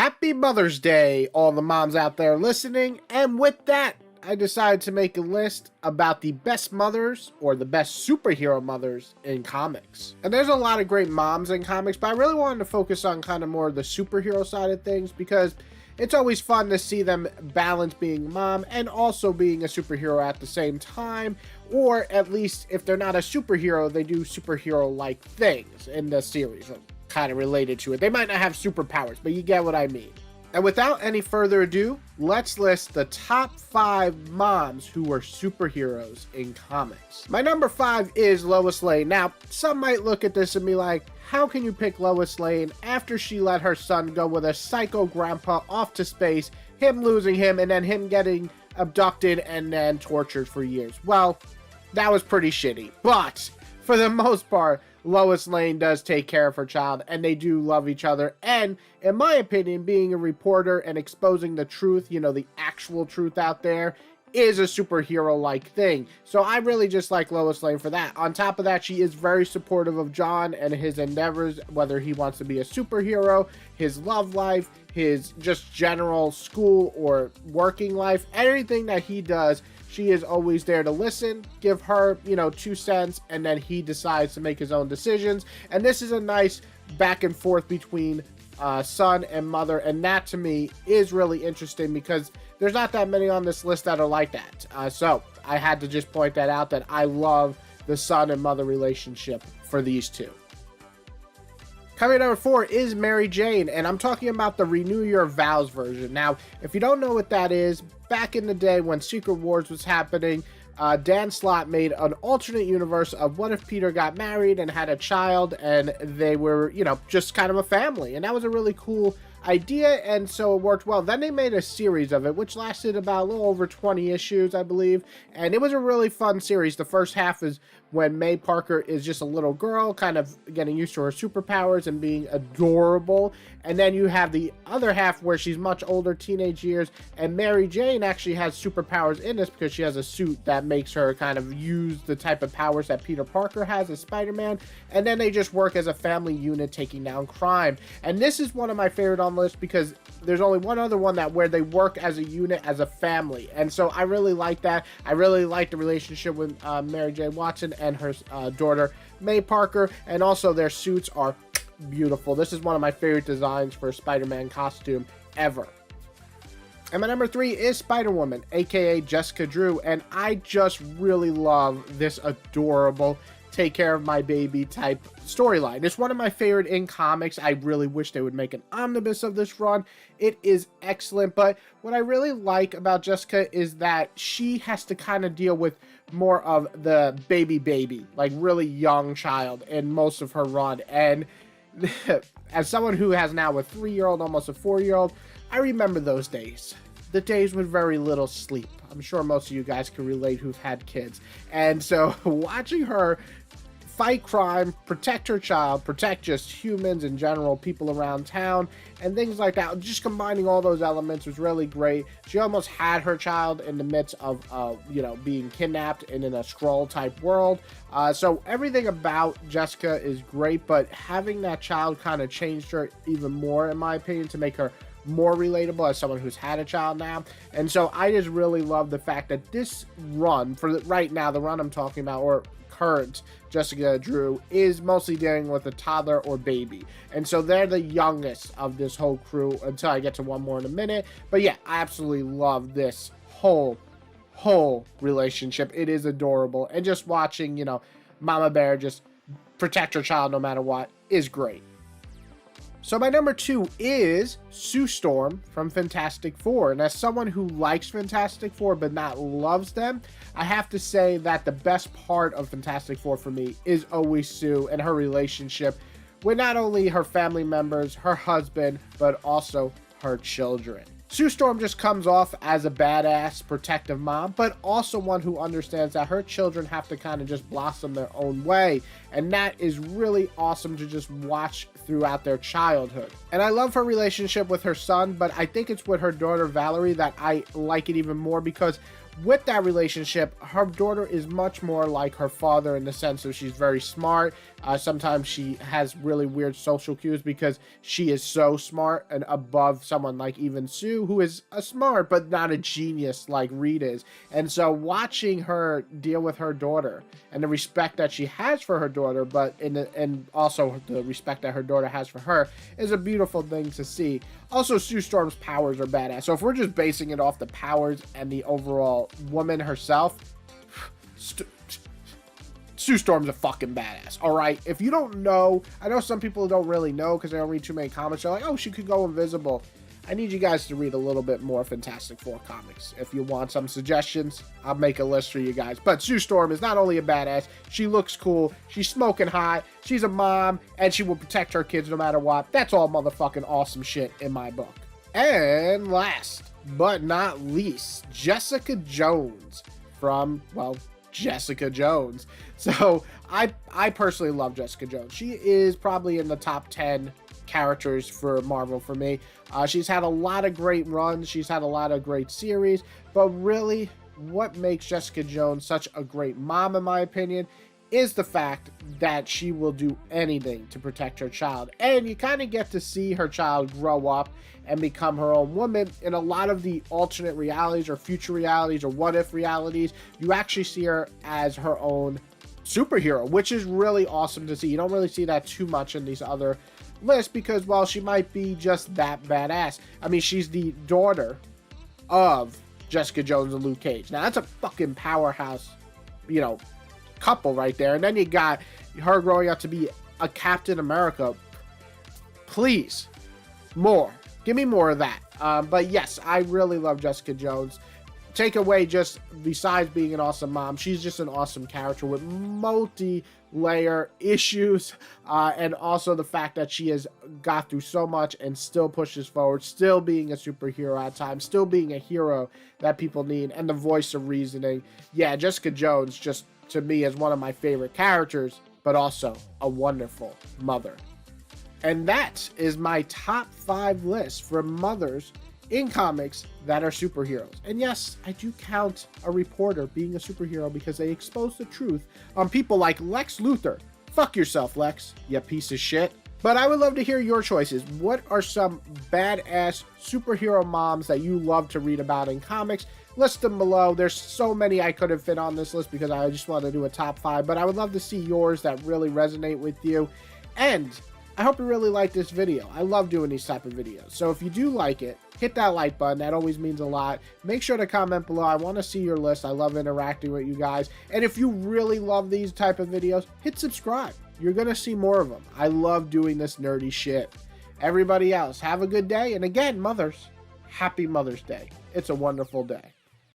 Happy Mother's Day, all the moms out there listening. And with that, I decided to make a list about the best mothers or the best superhero mothers in comics. And there's a lot of great moms in comics, but I really wanted to focus on kind of more the superhero side of things because it's always fun to see them balance being mom and also being a superhero at the same time. Or at least if they're not a superhero, they do superhero-like things in the series, kind of related to it. They might not have superpowers, but you get what I mean. And without any further ado, let's list the top 5 moms who were superheroes in comics. My number 5 is Lois Lane. Now, some might look at this and be like, how can you pick Lois Lane after she let her son go with a psycho grandpa off to space, him losing him, and then him getting abducted and then tortured for years? Well, that was pretty shitty. But for the most part, Lois Lane does take care of her child, and they do love each other. And in my opinion, being a reporter and exposing the truth, the actual truth out there, is a superhero-like thing. So I really just like Lois Lane for that. On top of that, she is very supportive of John and his endeavors, whether he wants to be a superhero, his love life, his just general school or working life, anything that he does. She is always there to listen, give her, 2 cents, and then he decides to make his own decisions. And this is a nice back and forth between son and mother, and that to me is really interesting because there's not that many on this list that are like that. So I had to just point that out, that I love the son and mother relationship for these two. Coming at number 4 is Mary Jane, and I'm talking about the Renew Your Vows version. Now, if you don't know what that is, back in the day when Secret Wars was happening, Dan Slott made an alternate universe of what if Peter got married and had a child and they were, just kind of a family. And that was a really cool idea, and so it worked well. Then they made a series of it, which lasted about a little over 20 issues, I believe. And it was a really fun series. The first half is when May Parker is just a little girl, kind of getting used to her superpowers and being adorable. And then you have the other half where she's much older, teenage years, and Mary Jane actually has superpowers in this because she has a suit that makes her kind of use the type of powers that Peter Parker has as Spider-Man. And then they just work as a family unit taking down crime. And this is one of my favorite on the list because there's only one other one where they work as a unit, as a family. And so I really like that. I really like the relationship with Mary J. Watson and her daughter May Parker, and also their suits are beautiful. This is one of my favorite designs for a Spider-Man costume ever. And my number 3 is Spider-Woman, aka Jessica Drew, and I just really love this adorable take care of my baby type storyline. It's one of my favorite in comics. I really wish they would make an omnibus of this run. It is excellent, but what I really like about Jessica is that she has to kind of deal with more of the baby, like really young child in most of her run. And as someone who has now a 3-year-old, almost a 4-year-old, I remember those days. The days with very little sleep. I'm sure most of you guys can relate who've had kids. And so watching her fight crime, protect her child, protect just humans in general, people around town, and things like that, just combining all those elements was really great. She almost had her child in the midst of, being kidnapped and in a Skrull type world. So everything about Jessica is great, but having that child kind of changed her even more, in my opinion, to make her more relatable as someone who's had a child now. And so I just really love the fact that this run, right now, the run I'm talking about, or current Jessica Drew, is mostly dealing with a toddler or baby. And so they're the youngest of this whole crew until I get to one more in a minute. But yeah, I absolutely love this whole relationship. It is adorable. And just watching, Mama Bear just protect her child no matter what is great. So my number 2 is Sue Storm from Fantastic Four. And as someone who likes Fantastic Four but not loves them, I have to say that the best part of Fantastic Four for me is always Sue and her relationship with not only her family members, her husband, but also her children. Sue Storm just comes off as a badass, protective mom, but also one who understands that her children have to kind of just blossom their own way. And that is really awesome to just watch throughout their childhood. And I love her relationship with her son, but I think it's with her daughter Valerie that I like it even more, because with that relationship, her daughter is much more like her father in the sense that she's very smart. Sometimes she has really weird social cues because she is so smart and above someone like even Sue, who is a smart but not a genius like Reed is. And so watching her deal with her daughter and the respect that she has for her daughter, and also the respect that her daughter has for her, is a beautiful thing to see. Also, Sue Storm's powers are badass. So if we're just basing it off the powers and the overall woman herself, Sue Storm's a fucking badass, all right? If you don't know, I know some people don't really know because they don't read too many comics. They're like, oh, she could go invisible. I need you guys to read a little bit more Fantastic Four comics. If you want some suggestions, I'll make a list for you guys. But Sue Storm is not only a badass, she looks cool, she's smoking hot, she's a mom, and she will protect her kids no matter what. That's all motherfucking awesome shit in my book. And last but not least, Jessica Jones from, well, Jessica Jones. So I personally love Jessica Jones. She is probably in the top 10 characters for Marvel for me. She's had a lot of great runs. She's had a lot of great series. But really, what makes Jessica Jones such a great mom, in my opinion, is the fact that she will do anything to protect her child. And you kind of get to see her child grow up and become her own woman. In a lot of the alternate realities or future realities or what-if realities, you actually see her as her own superhero, which is really awesome to see. You don't really see that too much in these other lists because, well, she might be just that badass. I mean, she's the daughter of Jessica Jones and Luke Cage. Now, that's a fucking powerhouse, couple right there. And then you got her growing up to be a Captain America. Please, more. Give me more of that. But yes, I really love Jessica Jones. Take away just, besides being an awesome mom, she's just an awesome character with multi-layer issues. And also the fact that she has got through so much and still pushes forward, still being a superhero at times, still being a hero that people need, and the voice of reasoning. Yeah, Jessica Jones just, to me, is one of my favorite characters, but also a wonderful mother. And that is my top 5 list for mothers in comics that are superheroes. And yes, I do count a reporter being a superhero because they expose the truth on people like Lex Luthor. Fuck yourself, Lex, you piece of shit. But I would love to hear your choices. What are some badass superhero moms that you love to read about in comics? List them below. There's so many I couldn't fit on this list because I just want to do a top 5, but I would love to see yours that really resonate with you. And I hope you really like this video. I love doing these type of videos. So if you do like it, hit that like button. That always means a lot. Make sure to comment below. I want to see your list. I love interacting with you guys. And if you really love these type of videos, hit subscribe. You're going to see more of them. I love doing this nerdy shit. Everybody else, have a good day. And again, mothers, happy Mother's Day. It's a wonderful day.